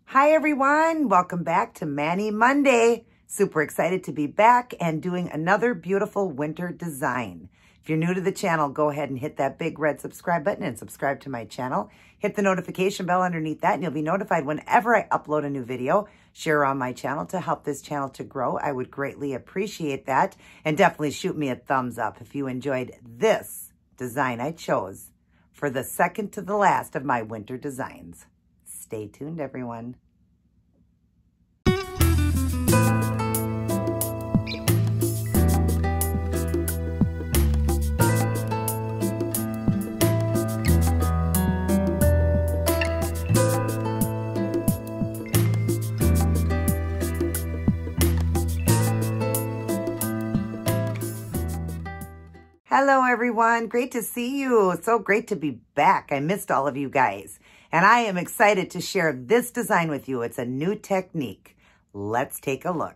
Hi everyone, welcome back to Mani Monday. Super excited to be back and doing another beautiful winter design. If you're new to the channel, go ahead and hit that big red subscribe button and subscribe to my channel. Hit the notification bell underneath that and you'll be notified whenever I upload a new video. Share on my channel to help this channel to grow. I would greatly appreciate that. And definitely shoot me a thumbs up if you enjoyed this design I chose for the second to the last of my winter designs. Stay tuned, everyone. Hello, everyone. Great to see you. So great to be back. I missed all of you guys. And I am excited to share this design with you. It's a new technique. Let's take a look.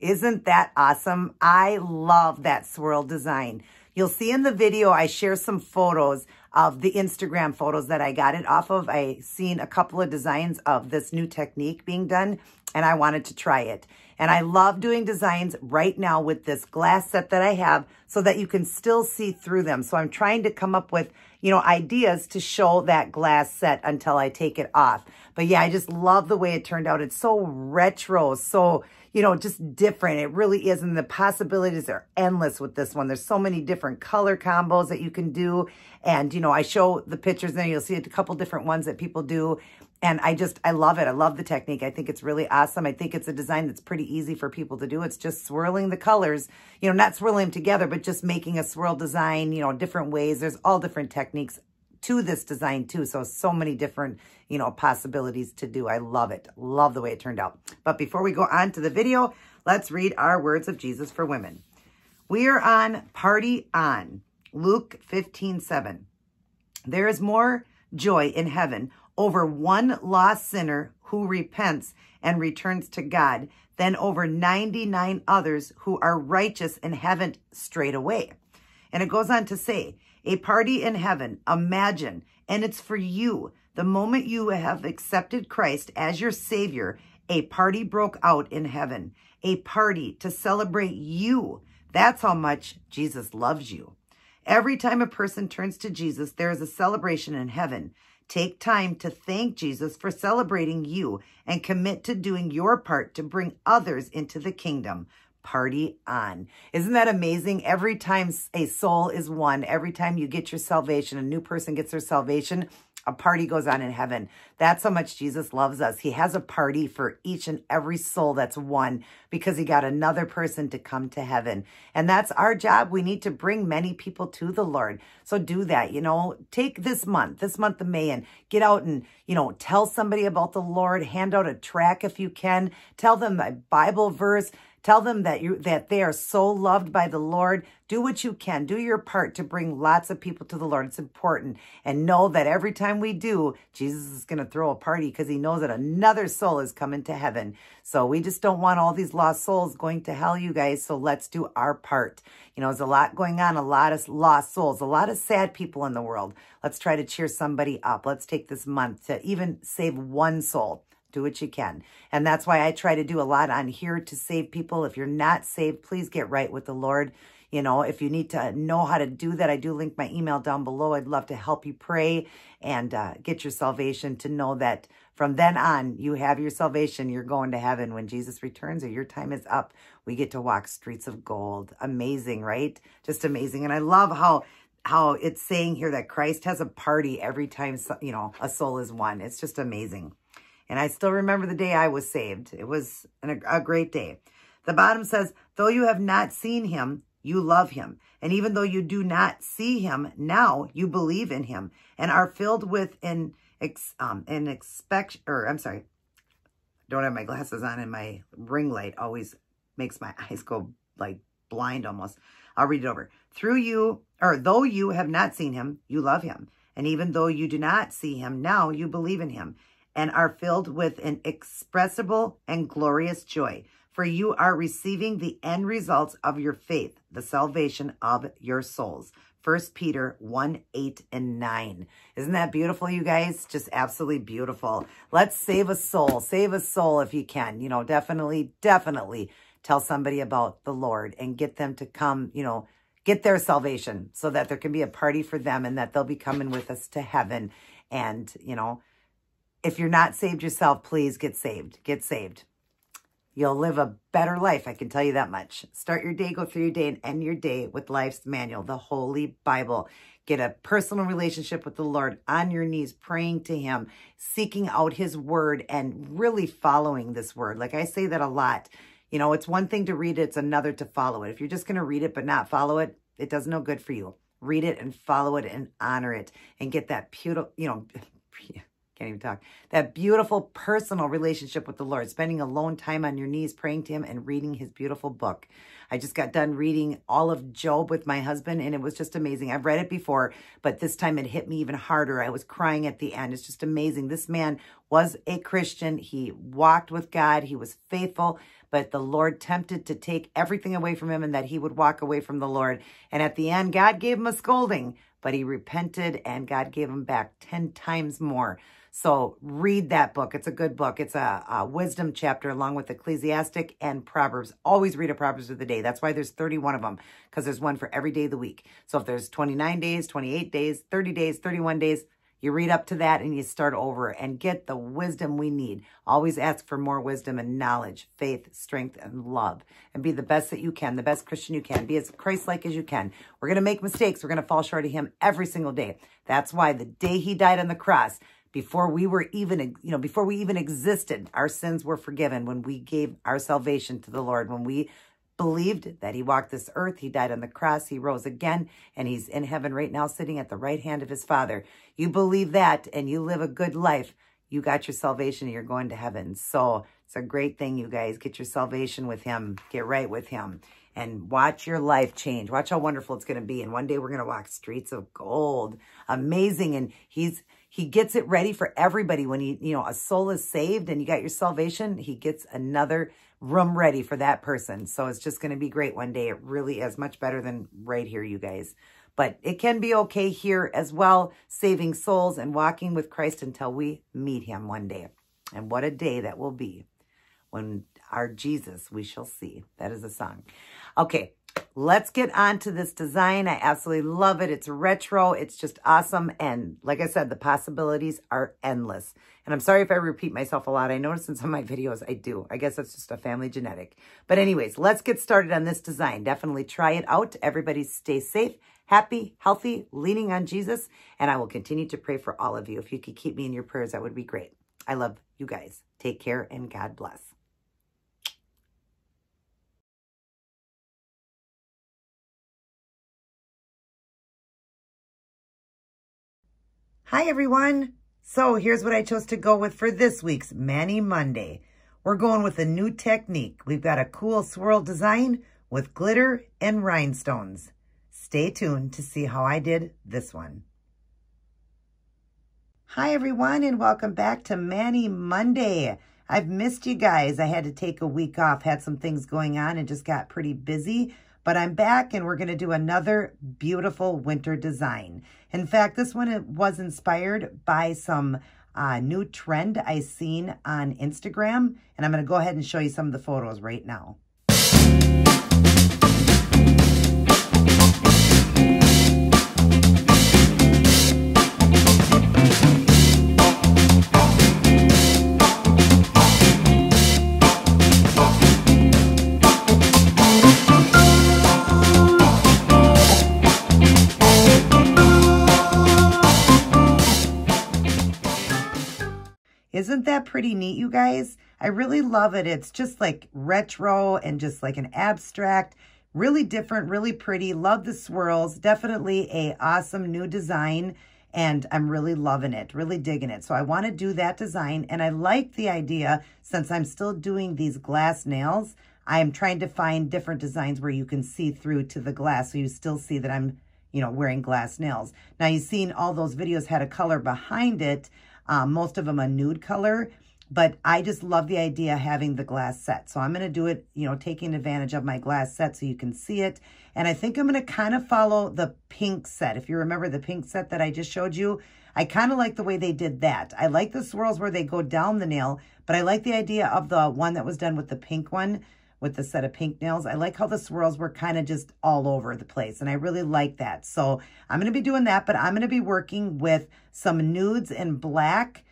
Isn't that awesome? I love that swirl design. You'll see in the video, I share some photos of the Instagram photos that I got it off of. I seen a couple of designs of this new technique being done, and I wanted to try it. And I love doing designs right now with this glass set that I have so that you can still see through them. So I'm trying to come up with, ideas to show that glass set until I take it off. But yeah, I just love the way it turned out. It's so retro, so just different. It really is. And the possibilities are endless with this one. There's so many different color combos that you can do. And, I show the pictures and you'll see a couple different ones that people do. And I love it. I love the technique. I think it's really awesome. I think it's a design that's pretty easy for people to do. It's just swirling the colors, not swirling them together, but just making a swirl design, different ways. There's all different techniques to this design too. So many different, possibilities to do. I love it. Love the way it turned out. But before we go on to the video, let's read our words of Jesus for women. We are on Party On, Luke 15:7. There is more joy in heaven over one lost sinner who repents and returns to God than over 99 others who are righteous and haven't strayed away. And it goes on to say, a party in heaven, imagine, and it's for you. The moment you have accepted Christ as your Savior, a party broke out in heaven. A party to celebrate you. That's how much Jesus loves you. Every time a person turns to Jesus, there is a celebration in heaven. Take time to thank Jesus for celebrating you and commit to doing your part to bring others into the kingdom. Party on. Isn't that amazing? Every time a soul is won, every time you get your salvation, a new person gets their salvation, a party goes on in heaven. That's how much Jesus loves us. He has a party for each and every soul that's won because he got another person to come to heaven. And that's our job. We need to bring many people to the Lord. So do that, take this month of May, and get out and, tell somebody about the Lord, hand out a tract if you can, tell them a Bible verse, tell them that they are so loved by the Lord. Do what you can. Do your part to bring lots of people to the Lord. It's important. And know that every time we do, Jesus is going to throw a party because he knows that another soul is coming to heaven. So we just don't want all these lost souls going to hell, you guys. So let's do our part. There's a lot going on, a lot of lost souls, a lot of sad people in the world. Let's try to cheer somebody up. Let's take this month to even save one soul. Do what you can. And that's why I try to do a lot on here to save people. If you're not saved, please get right with the Lord. If you need to know how to do that, I do link my email down below. I'd love to help you pray and get your salvation, to know that from then on, you have your salvation. You're going to heaven when Jesus returns or your time is up. We get to walk streets of gold. Amazing, right? Just amazing. And I love how it's saying here that Christ has a party every time, a soul is won. It's just amazing. And I still remember the day I was saved. It was a great day. The bottom says, though you have not seen him, you love him. And even though you do not see him now, you believe in him and are filled with don't have my glasses on and my ring light always makes my eyes go like blind almost. I'll read it over. Though you have not seen him, you love him. And even though you do not see him now, you believe in him and are filled with an inexpressible and glorious joy. for you are receiving the end results of your faith, the salvation of your souls. 1 Peter 1:8-9. Isn't that beautiful, you guys? Just absolutely beautiful. Let's save a soul. Save a soul if you can. You know, definitely tell somebody about the Lord and get them to come, you know, get their salvation so that there can be a party for them and that they'll be coming with us to heaven. And, you know, if you're not saved yourself, please get saved. Get saved. You'll live a better life, I can tell you that much. Start your day, go through your day, and end your day with life's manual, the Holy Bible. Get a personal relationship with the Lord on your knees, praying to him, seeking out his word, and really following this word. Like I say that a lot. You know, it's one thing to read it, it's another to follow it. If you're just going to read it but not follow it, it does no good for you. Read it and follow it and honor it and get that beautiful, you know, can't even talk, that beautiful personal relationship with the Lord, spending alone time on your knees, praying to him and reading his beautiful book. I just got done reading all of Job with my husband, and it was just amazing. I've read it before, but this time it hit me even harder. I was crying at the end. It's just amazing. This man was a Christian. He walked with God. He was faithful, but the Lord tempted to take everything away from him and that he would walk away from the Lord. And at the end, God gave him a scolding, but he repented and God gave him back 10 times more. So read that book. It's a good book. It's a wisdom chapter along with Ecclesiastic and Proverbs. Always read a Proverbs of the day. That's why there's 31 of them, because there's one for every day of the week. So if there's 29 days, 28 days, 30 days, 31 days, you read up to that and you start over and get the wisdom we need. Always ask for more wisdom and knowledge, faith, strength, and love. And be the best that you can, the best Christian you can. Be as Christ-like as you can. We're going to make mistakes. We're going to fall short of him every single day. That's why the day he died on the cross, before we were even, before we even existed, our sins were forgiven when we gave our salvation to the Lord. When we believed that he walked this earth, he died on the cross, he rose again, and he's in heaven right now sitting at the right hand of his Father. You believe that and you live a good life, you got your salvation and you're going to heaven. So it's a great thing, you guys. Get your salvation with him. Get right with him. And watch your life change. Watch how wonderful it's going to be. And one day we're going to walk streets of gold. Amazing. And he gets it ready for everybody. When a soul is saved and you got your salvation, he gets another room ready for that person. So it's just going to be great one day. It really is much better than right here, you guys. But it can be okay here as well, saving souls and walking with Christ until we meet him one day. And what a day that will be when our Jesus we shall see. That is a song. Okay, let's get on to this design. I absolutely love it. It's retro. It's just awesome. And like I said, the possibilities are endless. And I'm sorry if I repeat myself a lot. I notice in some of my videos I do. I guess that's just a family genetic. But anyways, let's get started on this design. Definitely try it out. Everybody stay safe, happy, healthy, leaning on Jesus. And I will continue to pray for all of you. If you could keep me in your prayers, that would be great. I love you guys. Take care and God bless. Hi, everyone. So here's what I chose to go with for this week's Mani Monday. We're going with a new technique. We've got a cool swirl design with glitter and rhinestones. Stay tuned to see how I did this one. Hi, everyone, and welcome back to Mani Monday. I've missed you guys. I had to take a week off, had some things going on, and just got pretty busy. But I'm back, and we're going to do another beautiful winter design. In fact, this one was inspired by some new trend I seen on Instagram. And I'm going to go ahead and show you some of the photos right now. Isn't that pretty neat, you guys? I really love it. It's just like retro and just like an abstract, really different, really pretty. Love the swirls. Definitely a awesome new design, and I'm really loving it, really digging it. So I want to do that design, and I like the idea, since I'm still doing these glass nails, I'm trying to find different designs where you can see through to the glass, so you still see that I'm, wearing glass nails. Now, you've seen all those videos had a color behind it. Most of them a nude color, But I just love the idea of having the glass set. So I'm going to do it, you know, taking advantage of my glass set so you can see it. And I think I'm going to kind of follow the pink set. If you remember the pink set that I just showed you, I kind of like the way they did that. I like the swirls where they go down the nail, but I like the idea of the one that was done with the pink one, with the set of pink nails. I like how the swirls were kind of just all over the place, and I really like that. So I'm going to be doing that, but I'm going to be working with some nudes in black,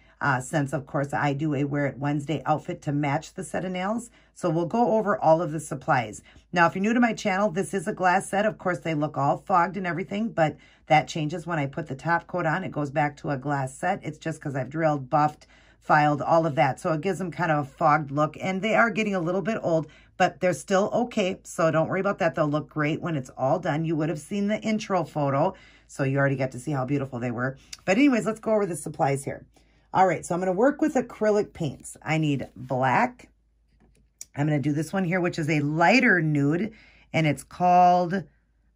since, of course, I do a Wear It Wednesday outfit to match the set of nails. So we'll go over all of the supplies. Now, if you're new to my channel, this is a glass set. Of course, they look all fogged and everything, but that changes when I put the top coat on. It goes back to a glass set. It's just because I've drilled, buffed, filed, all of that. So it gives them kind of a fogged look, and they are getting a little bit old, but they're still okay. So don't worry about that. They'll look great when it's all done. You would have seen the intro photo, so you already got to see how beautiful they were. But anyways, let's go over the supplies here. All right, so I'm going to work with acrylic paints. I need black. I'm going to do this one here, which is a lighter nude, and it's called,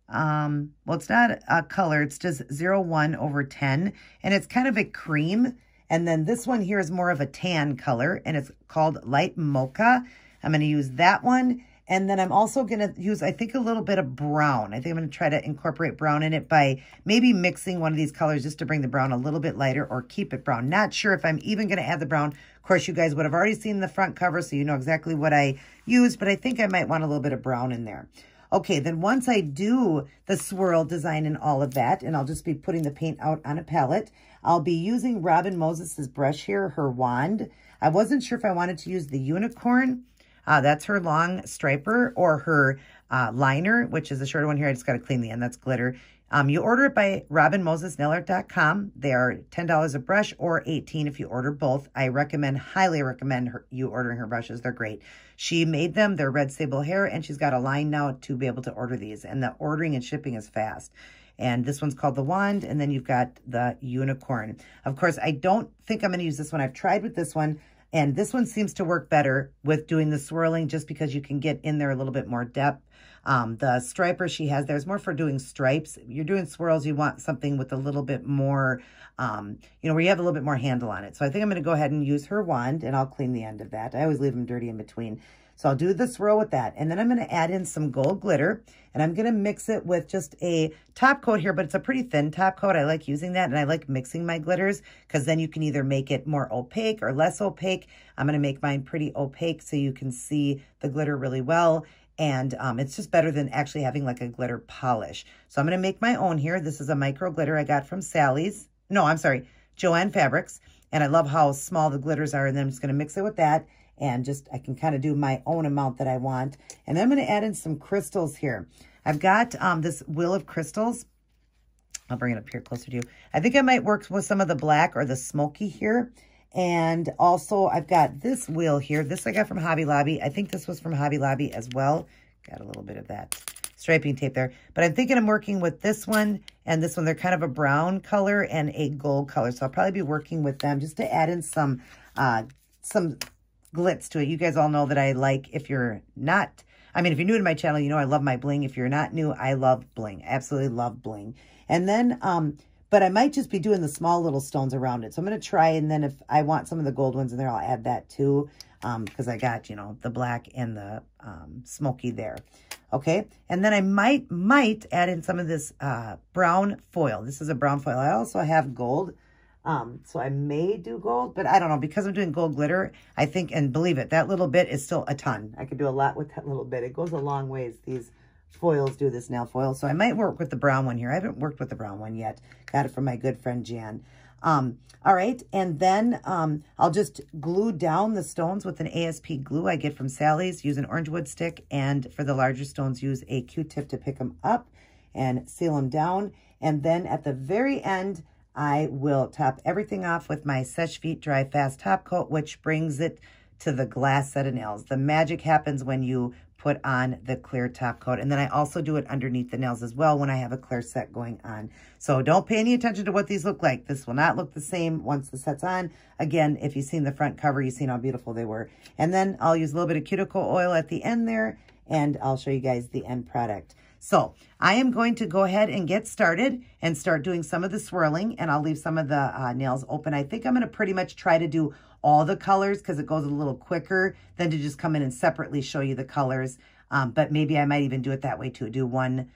well, it's not a color. It's just 01/10, and it's kind of a cream. And then this one here is more of a tan color, and it's called Light Mocha. I'm going to use that one. And then I'm also going to use, I think, a little bit of brown. I think I'm going to try to incorporate brown in it by maybe mixing one of these colors just to bring the brown a little bit lighter or keep it brown. Not sure if I'm even going to add the brown. Of course, you guys would have already seen the front cover, so you know exactly what I used, but I think I might want a little bit of brown in there. Okay, then once I do the swirl design and all of that, and I'll just be putting the paint out on a palette, I'll be using Robin Moses's brush here, her wand. I wasn't sure if I wanted to use the unicorn. That's her long striper, or her liner, which is a shorter one here. I just got to clean the end. That's glitter. You order it by robinmosesnailart.com. They are $10 a brush, or $18 if you order both. I recommend, highly recommend you ordering her brushes. They're great. She made them. They're red sable hair, and she's got a line now to be able to order these. And the ordering and shipping is fast. And this one's called the wand, and then you've got the unicorn. Of course, I don't think I'm going to use this one. I've tried with this one. And this one seems to work better with doing the swirling, just because you can get in there a little bit more depth. The striper she has there is more for doing stripes. If you're doing swirls, you want something with a little bit more, you know, where you have a little bit more handle on it. So I think I'm going to go ahead and use her wand, and I'll clean the end of that. I always leave them dirty in between. So I'll do the swirl with that. And then I'm going to add in some gold glitter, and I'm going to mix it with just a top coat here, but it's a pretty thin top coat. I like using that, and I like mixing my glitters, because then you can either make it more opaque or less opaque. I'm going to make mine pretty opaque so you can see the glitter really well. And it's just better than actually having like a glitter polish. So I'm going to make my own here. This is a micro glitter I got from Sally's. No, I'm sorry, Joanne Fabrics. And I love how small the glitters are. And then I'm just going to mix it with that. And just, I can kind of do my own amount that I want. And then I'm going to add in some crystals here. I've got this wheel of crystals. I'll bring it up here closer to you. I think I might work with some of the black or the smoky here. And also I've got this wheel here. This I got from Hobby Lobby. I think this was from Hobby Lobby as well. Got a little bit of that striping tape there. But I'm thinking I'm working with this one and this one. They're kind of a brown color and a gold color. So I'll probably be working with them just to add in some glitz to it. You guys all know that I like, if you're not, I mean, if you're new to my channel, you know I love my bling. If you're not new, I love bling. Absolutely love bling. And then, but I might just be doing the small little stones around it. So I'm going to try, and then if I want some of the gold ones in there, I'll add that too, because I got, you know, the black and the smoky there. Okay, and then I might add in some of this brown foil. This is a brown foil. I also have gold. So I may do gold, but I don't know, because I'm doing gold glitter, I think, and believe it, that little bit is still a ton. I could do a lot with that little bit. It goes a long ways. These foils do, this nail foil. So I might work with the brown one here. I haven't worked with the brown one yet. Got it from my good friend Jan. All right. And then, I'll just glue down the stones with an ASP glue I get from Sally's. Use an orange wood stick. And for the larger stones, use a Q-tip to pick them up and seal them down. And then at the very end, I will top everything off with my Seche Vite Dry Fast top coat, which brings it to the glass set of nails. The magic happens when you put on the clear top coat. And then I also do it underneath the nails as well when I have a clear set going on. So don't pay any attention to what these look like. This will not look the same once the set's on. Again, if you've seen the front cover, you've seen how beautiful they were. And then I'll use a little bit of cuticle oil at the end there, and I'll show you guys the end product. So I am going to go ahead and get started and start doing some of the swirling, and I'll leave some of the nails open. I think I'm going to pretty much try to do all the colors because it goes a little quicker than to just come in and separately show you the colors. But maybe I might even do it that way too. Do one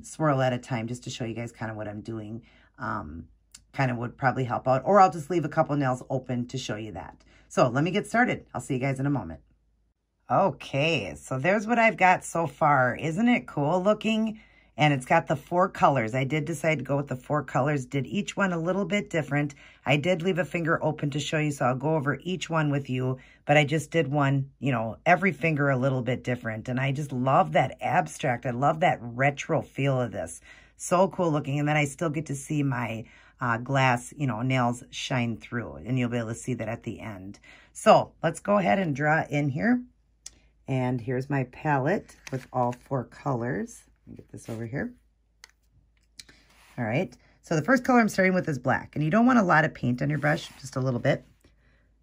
swirl at a time just to show you guys kind of what I'm doing. Kind of would probably help out. Or I'll just leave a couple nails open to show you that. So let me get started. I'll see you guys in a moment. Okay, so there's what I've got so far. Isn't it cool looking? And it's got the 4 colors. I did decide to go with the 4 colors. Did each one a little bit different. I did leave a finger open to show you, so I'll go over each one with you. But I just did one, you know, every finger a little bit different. And I just love that abstract. I love that retro feel of this. So cool looking. And then I still get to see my glass, you know, nails shine through. And you'll be able to see that at the end. So let's go ahead and draw in here. And here's my palette with all 4 colors. Let me get this over here. All right. So the first color I'm starting with is black. And you don't want a lot of paint on your brush, just a little bit.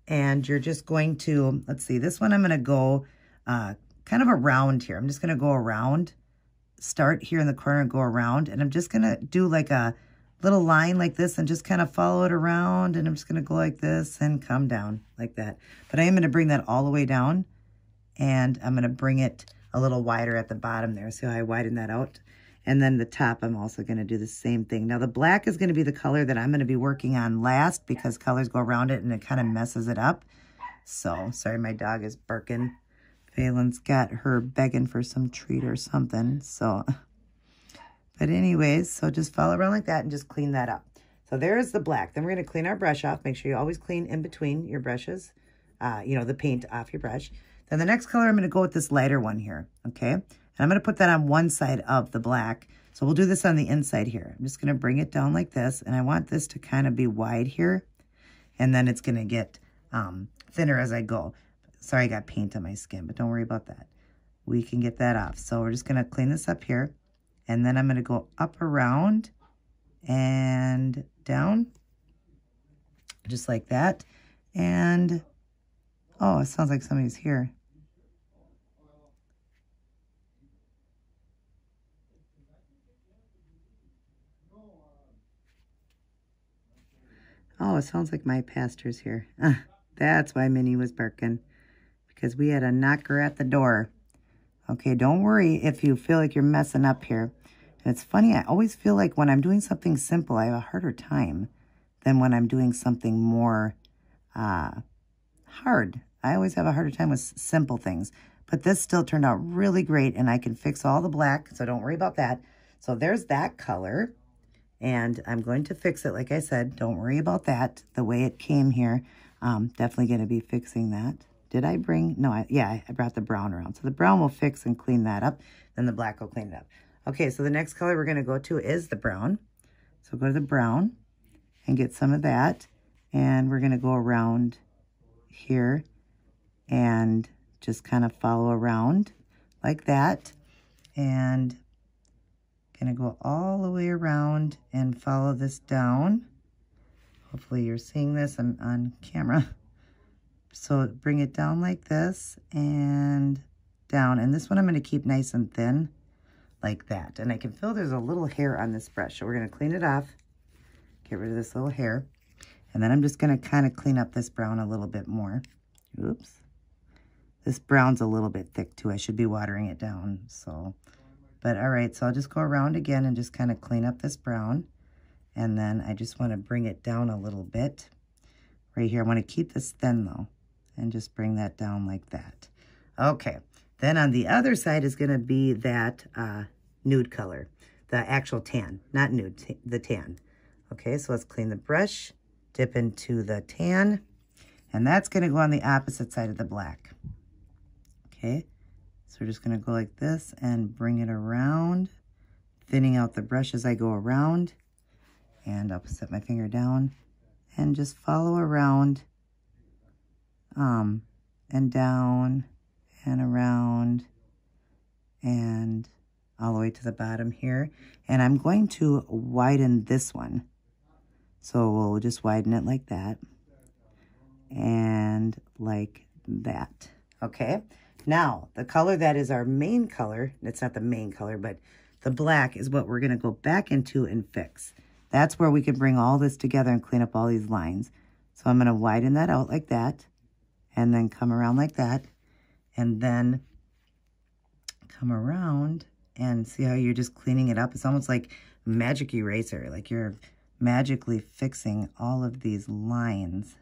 And you're just going to, let's see, this one I'm going to go kind of around here. I'm just going to go around, start here in the corner and go around. And I'm just going to do like a little line like this and just kind of follow it around. And I'm just going to go like this and come down like that. But I am going to bring that all the way down. And I'm going to bring it a little wider at the bottom there. See how I widen that out? And then the top, I'm also going to do the same thing. Now, the black is going to be the color that I'm going to be working on last because colors go around it and it kind of messes it up. So, sorry, my dog is barking. Phelan's got her begging for some treat or something. So, but anyways, so just follow around like that and just clean that up. So there's the black. Then we're going to clean our brush off. Make sure you always clean in between your brushes, you know, the paint off your brush. Then the next color, I'm going to go with this lighter one here, okay? And I'm going to put that on one side of the black. So we'll do this on the inside here. I'm just going to bring it down like this, and I want this to kind of be wide here. And then it's going to get thinner as I go. Sorry, I got paint on my skin, but don't worry about that. We can get that off. So we're just going to clean this up here. And then I'm going to go up around and down, just like that. And, oh, it sounds like somebody's here. Oh, it sounds like my pastor's here. That's why Minnie was barking, because we had a knocker at the door. Okay, don't worry if you feel like you're messing up here. And it's funny, I always feel like when I'm doing something simple, I have a harder time than when I'm doing something more hard. I always have a harder time with simple things. But this still turned out really great, and I can fix all the black, so don't worry about that. So there's that color. And I'm going to fix it, like I said. Don't worry about that, the way it came here. Definitely going to be fixing that. Did I bring? No, I brought the brown around. So the brown will fix and clean that up. Then the black will clean it up. Okay, so the next color we're going to go to is the brown. So go to the brown and get some of that. And we're going to go around here and just kind of follow around like that. And going to go all the way around and follow this down. Hopefully you're seeing this. I'm on camera. So bring it down like this and down. And this one I'm going to keep nice and thin like that. And I can feel there's a little hair on this brush. So we're going to clean it off. Get rid of this little hair. And then I'm just going to kind of clean up this brown a little bit more. Oops. This brown's a little bit thick too. I should be watering it down. So, but all right. So I'll just go around again and just kind of clean up this brown. And then I just want to bring it down a little bit right here. I want to keep this thin though, and just bring that down like that. Okay. Then on the other side is going to be that nude color, the actual tan, not nude, the tan. Okay, so let's clean the brush, dip into the tan, and that's going to go on the opposite side of the black. Okay, so we're just going to go like this and bring it around, thinning out the brush as I go around. And I'll set my finger down and just follow around and down and around and all the way to the bottom here. And I'm going to widen this one. So we'll just widen it like that and like that. Okay. Now, the color that is our main color, it's not the main color, but the black is what we're going to go back into and fix. That's where we can bring all this together and clean up all these lines. So I'm going to widen that out like that, and then come around like that, and then come around and see how you're just cleaning it up. It's almost like magic eraser, like you're magically fixing all of these lines.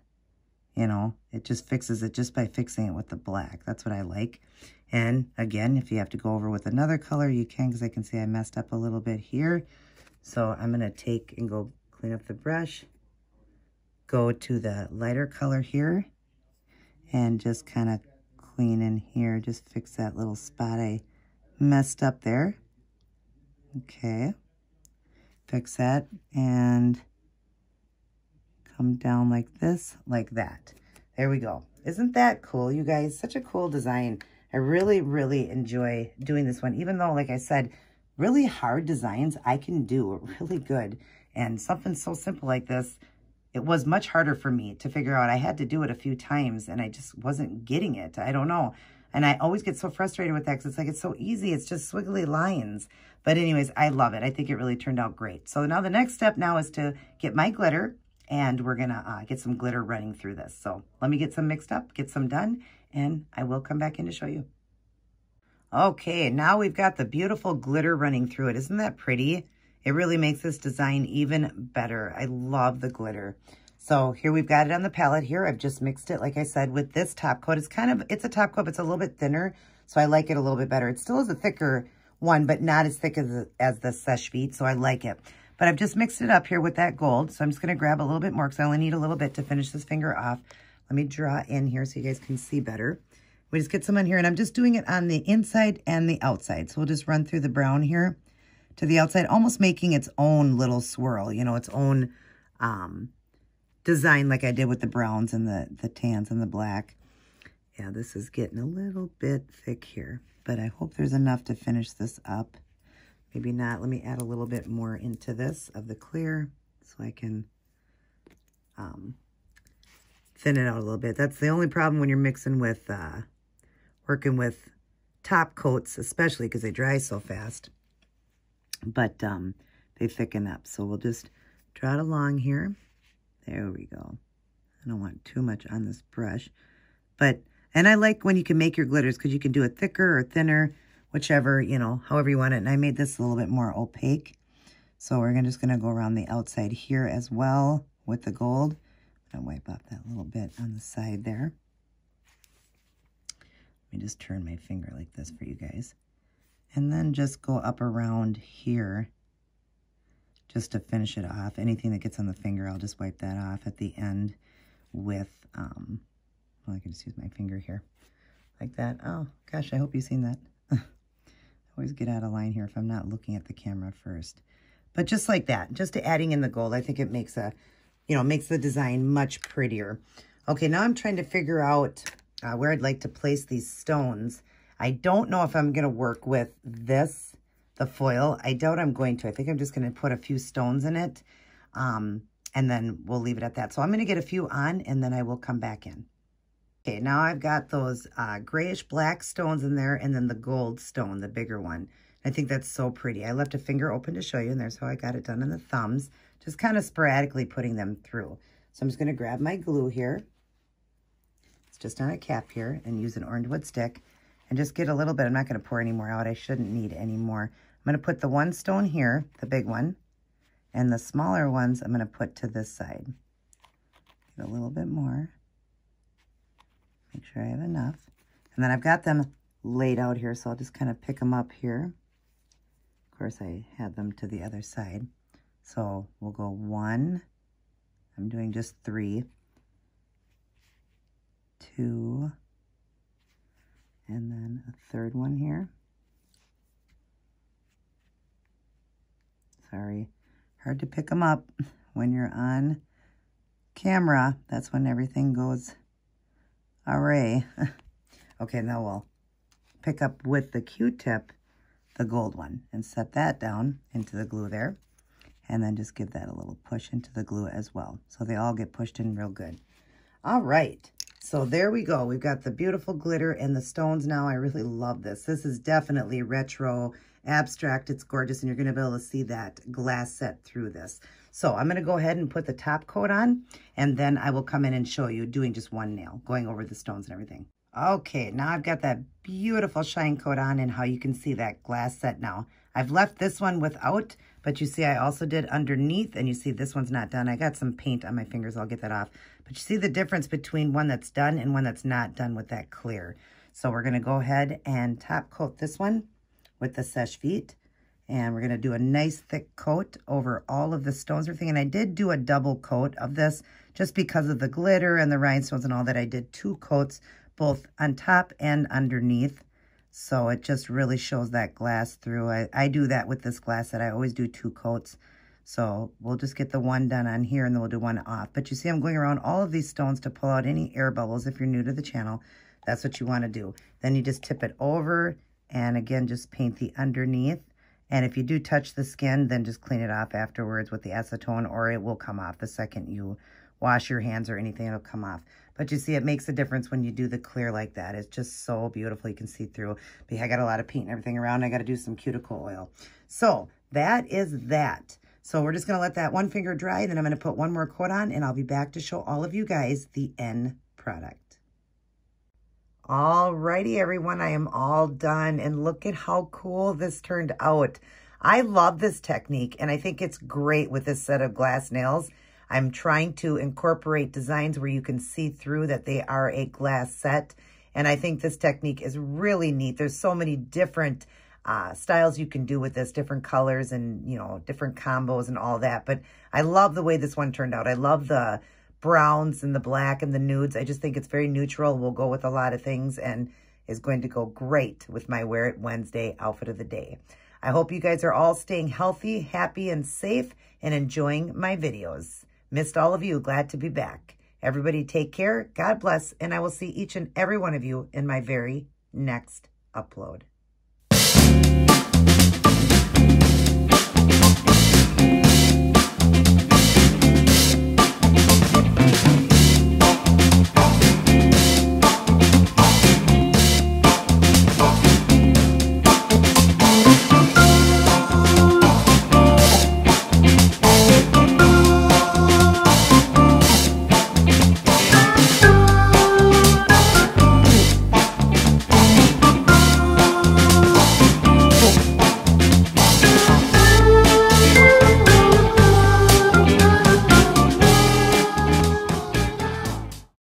You know, it just fixes it just by fixing it with the black. That's what I like. And again, if you have to go over with another color, you can, because I can see I messed up a little bit here. So I'm going to take and go clean up the brush, go to the lighter color here, and just kind of clean in here. Just fix that little spot I messed up there. Okay. Fix that and come down like this, like that. There we go. Isn't that cool, you guys? Such a cool design. I really, really enjoy doing this one, even though, like I said, really hard designs I can do really good. And something so simple like this, it was much harder for me to figure out. I had to do it a few times, and I just wasn't getting it. I don't know. And I always get so frustrated with that, because it's like, it's so easy. It's just squiggly lines. But anyways, I love it. I think it really turned out great. So now the next step now is to get my glitter, and we're going to get some glitter running through this. So let me get some mixed up, get some done, and I will come back in to show you. Okay, now we've got the beautiful glitter running through it. Isn't that pretty? It really makes this design even better. I love the glitter. So here we've got it on the palette here. I've just mixed it, like I said, with this top coat. It's a top coat, but it's a little bit thinner, so I like it a little bit better. It still is a thicker one, but not as thick as the Seche Vite, so I like it. But I've just mixed it up here with that gold, so I'm just going to grab a little bit more, because I only need a little bit to finish this finger off. Let me draw in here so you guys can see better. We just get some on here, and I'm just doing it on the inside and the outside. So we'll just run through the brown here to the outside, almost making its own little swirl, you know, its own design, like I did with the browns and the tans and the black. Yeah, this is getting a little bit thick here, but I hope there's enough to finish this up. Maybe not. Let me add a little bit more into this of the clear so I can thin it out a little bit. That's the only problem when you're mixing with, working with top coats, especially because they dry so fast. But they thicken up. So we'll just draw it along here. There we go. I don't want too much on this brush. And I like when you can make your glitters, because you can do it thicker or thinner, whichever, you know, however you want it. And I made this a little bit more opaque. So we're just going to go around the outside here as well with the gold. I'm going to wipe off that little bit on the side there. Let me just turn my finger like this for you guys. And then just go up around here just to finish it off. Anything that gets on the finger, I'll just wipe that off at the end with, well, I can just use my finger here like that. Oh, gosh, I hope you've seen that. I always get out of line here if I'm not looking at the camera first. But just like that, just adding in the gold, I think it makes makes the design much prettier. Okay, now I'm trying to figure out where I'd like to place these stones. I don't know if I'm going to work with this, the foil. I doubt I'm going to. I think I'm just going to put a few stones in it, and then we'll leave it at that. So I'm going to get a few on, and then I will come back in. Okay, now I've got those grayish black stones in there, and then the gold stone, the bigger one. I think that's so pretty. I left a finger open to show you, and there's how I got it done in the thumbs, just kind of sporadically putting them through. So I'm just going to grab my glue here. It's just on a cap here, and use an orange wood stick, and just get a little bit. I'm not going to pour any more out. I shouldn't need any more. I'm going to put the one stone here, the big one, and the smaller ones I'm going to put to this side. Get a little bit more. Make sure I have enough. And then I've got them laid out here, so I'll just kind of pick them up here. Of course, I had them to the other side. So we'll go 1. I'm doing just 3. 2. And then a third one here. Sorry, hard to pick them up when you're on camera. That's when everything goes array. Okay, now we'll pick up with the Q-tip the gold one and set that down into the glue there, and then just give that a little push into the glue as well, so they all get pushed in real good. All right, so there we go. We've got the beautiful glitter and the stones now. I really love this. This is definitely retro abstract. It's gorgeous, and you're going to be able to see that glass set through this. So I'm going to go ahead and put the top coat on, and then I will come in and show you doing just one nail, going over the stones and everything. Okay, now I've got that beautiful shine coat on, and how you can see that glass set now. I've left this one without, but you see I also did underneath, and you see this one's not done. I got some paint on my fingers. I'll get that off. But you see the difference between one that's done and one that's not done with that clear. So we're going to go ahead and top coat this one with the Seche Vite. And we're going to do a nice thick coat over all of the stones, everything. And I did do a double coat of this just because of the glitter and the rhinestones and all that. I did 2 coats, both on top and underneath. So it just really shows that glass through. I do that with this glass set. I always do 2 coats. So we'll just get the one done on here, and then we'll do one off. But you see I'm going around all of these stones to pull out any air bubbles. If you're new to the channel, that's what you want to do. Then you just tip it over, and again, just paint the underneath. And if you do touch the skin, then just clean it off afterwards with the acetone, or it will come off the second you wash your hands or anything, it'll come off. But you see, it makes a difference when you do the clear like that. It's just so beautiful. You can see through. But I got a lot of paint and everything around. I got to do some cuticle oil. So that is that. So we're just going to let that one finger dry. Then I'm going to put one more coat on, and I'll be back to show all of you guys the end product. Alrighty, everyone, I am all done, and look at how cool this turned out. I love this technique, and I think it's great with this set of glass nails. I'm trying to incorporate designs where you can see through that they are a glass set, and I think this technique is really neat. There's so many different styles you can do with this, different colors and, you know, different combos and all that, but I love the way this one turned out. I love the browns and the black and the nudes. I just think it's very neutral. Will go with a lot of things and is going to go great with my Wear It Wednesday outfit of the day. I hope you guys are all staying healthy, happy, and safe, and enjoying my videos. Missed all of you. Glad to be back. Everybody take care. God bless. And I will see each and every one of you in my very next upload.